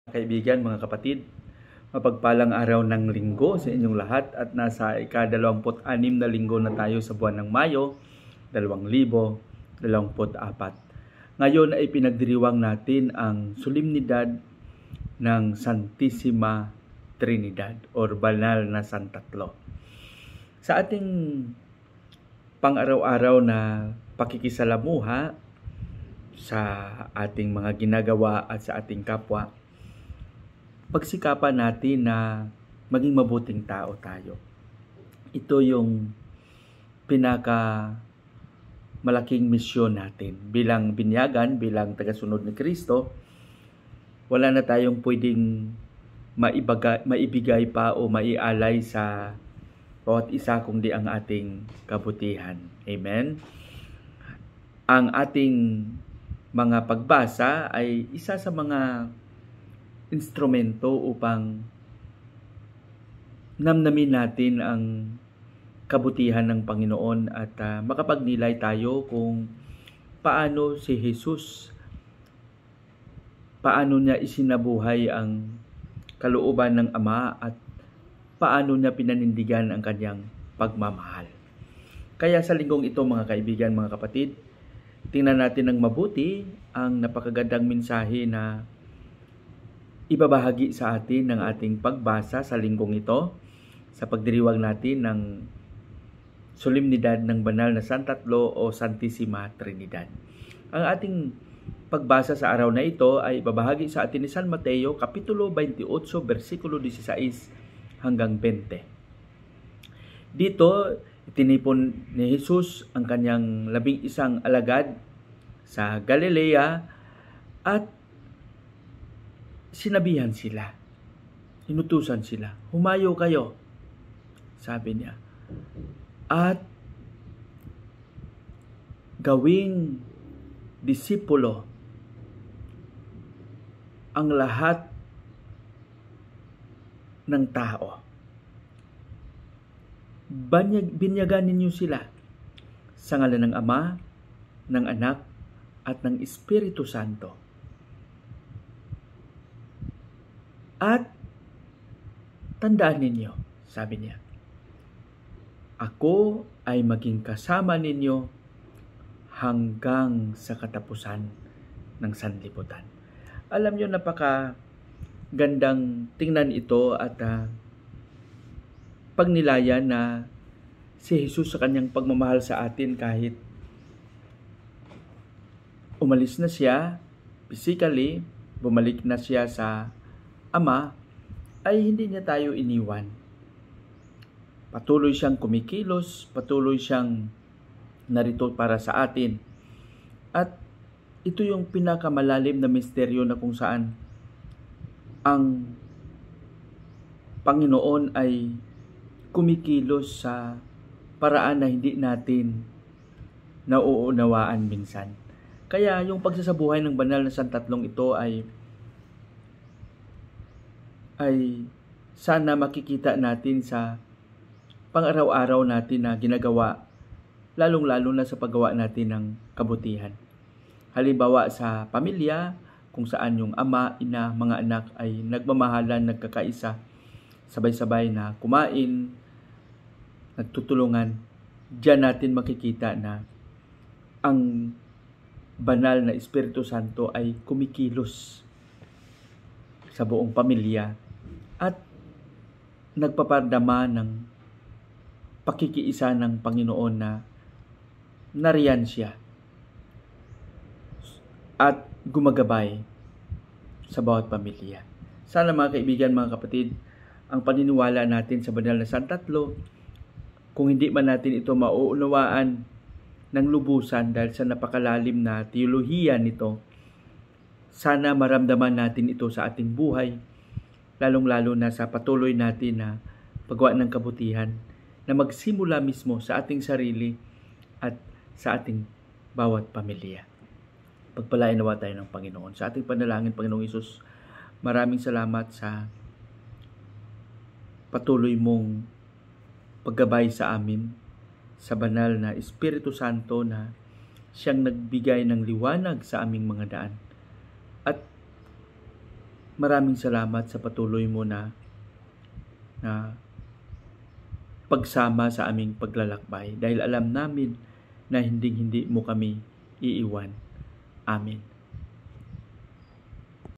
Kaibigan, mga kapatid, mapagpalang araw ng linggo sa inyong lahat at nasa ika-26 na linggo na tayo sa buwan ng Mayo, 2024. Ngayon ay pinagdiriwang natin ang solemnidad ng Santissima Trinidad or Banal na Santatlo. Sa ating pang-araw-araw na pakikisalamuha sa ating mga ginagawa at sa ating kapwa, pagsikapan natin na maging mabuting tao tayo. Ito yung malaking misyon natin. Bilang binyagan, bilang tagasunod ni Kristo, wala na tayong pwedeng maibigay pa o maialay sa bawat isa kundi ang ating kabutihan. Amen? Ang ating mga pagbasa ay isa sa mga instrumento upang namnamin natin ang kabutihan ng Panginoon at makapagnilay tayo kung paano si Jesus, paano niya isinabuhay ang kalooban ng Ama at paano niya pinanindigan ang kanyang pagmamahal. Kaya sa linggong ito, mga kaibigan, mga kapatid, tingnan natin ng mabuti ang napakagandang mensahe na ibabahagi sa atin ng ating pagbasa sa linggong ito sa pagdiriwang natin ng solemnidad ng Banal na Santatlo o Santissima Trinidad. Ang ating pagbasa sa araw na ito ay ibabahagi sa atin ni San Mateo, Kapitulo 28, versikulo 16 hanggang 20. Dito, itinipon ni Jesus ang kanyang 11 alagad sa Galilea at sinabihan sila, inutusan sila, humayo kayo, sabi niya, at gawing disipulo ang lahat ng tao. Binyagan ninyo sila sa ngalan ng Ama, ng Anak, at ng Espiritu Santo. At tandaan ninyo, sabi niya, ako ay maging kasama ninyo hanggang sa katapusan ng sanlibutan. Alam niyo, napakagandang tingnan ito at pagnilayan na si Jesus sa kanyang pagmamahal sa atin kahit umalis na siya physically, bumalik na siya sa Ama, ay hindi niya tayo iniwan. Patuloy siyang kumikilos, patuloy siyang narito para sa atin. At ito yung pinakamalalim na misteryo na kung saan ang Panginoon ay kumikilos sa paraan na hindi natin nauunawaan minsan. Kaya yung pagsasabuhay ng Banal na Santatlong ito ay sana makikita natin sa pang-araw-araw natin na ginagawa, lalong-lalo na sa paggawa natin ng kabutihan. Halimbawa sa pamilya, kung saan yung ama, ina, mga anak ay nagmamahalan, nagkakaisa, sabay-sabay na kumain, nagtutulungan, diyan natin makikita na ang banal na Espiritu Santo ay kumikilos sa buong pamilya at nagpapardama ng pakikiisa ng Panginoon na nariyan siya at gumagabay sa bawat pamilya. Sana mga kaibigan, mga kapatid, ang paniniwala natin sa Banal na Santatlo, kung hindi man natin ito mauunawaan ng lubusan dahil sa napakalalim na teolohiya nito, sana maramdaman natin ito sa ating buhay, lalong-lalo na sa patuloy natin na paggawa ng kabutihan na magsimula mismo sa ating sarili at sa ating bawat pamilya. Pagpalain nawa tayo ng Panginoon. Sa ating panalangin, Panginoong Hesus, maraming salamat sa patuloy mong paggabay sa amin sa banal na Espiritu Santo na siyang nagbigay ng liwanag sa aming mga daan. At maraming salamat sa patuloy mo na pagsama sa aming paglalakbay dahil alam namin na hindi mo kami iiwan. Amen.